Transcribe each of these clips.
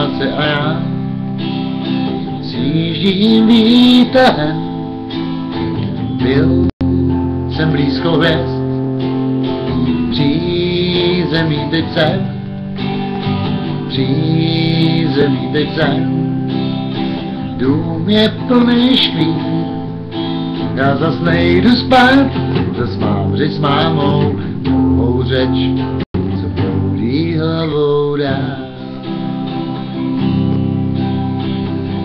situace a já sjíždím výtahem. Byl jsem blízko hvězd, přízemí teď jsem, dům je plný škvír, já zas nejdu spát, zas mám řeč s mámou, mou řeč, co proudí hlavou dál.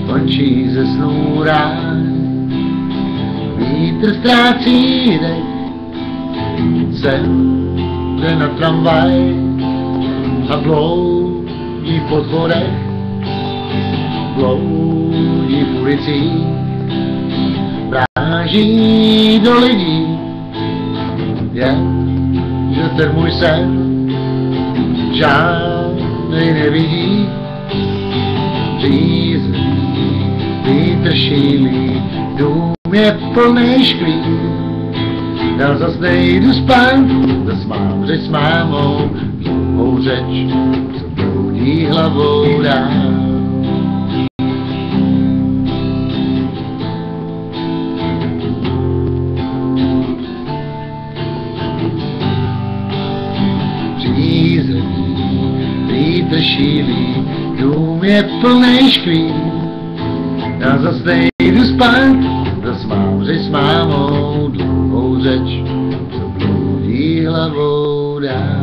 Končí ze snů rád, vítr ztrácí dech, jsem jde na tramvaj a bloudí v podchodech, bloudí v ulicích, bráží do lidí, jen že ten můj sen žádnej nevidí. Řízlí, vítr šílí, dům je plný škvír, já zas nejdu spát, zas mám řeč s mámou, dlouhou řeč, co proudí hlavou dál. Přízemí, vítr šílí, dům je plný škvír, já zas nejdu spát, zas mám řeč s mámou, dlouhou řeč, co proudí hlavou dál.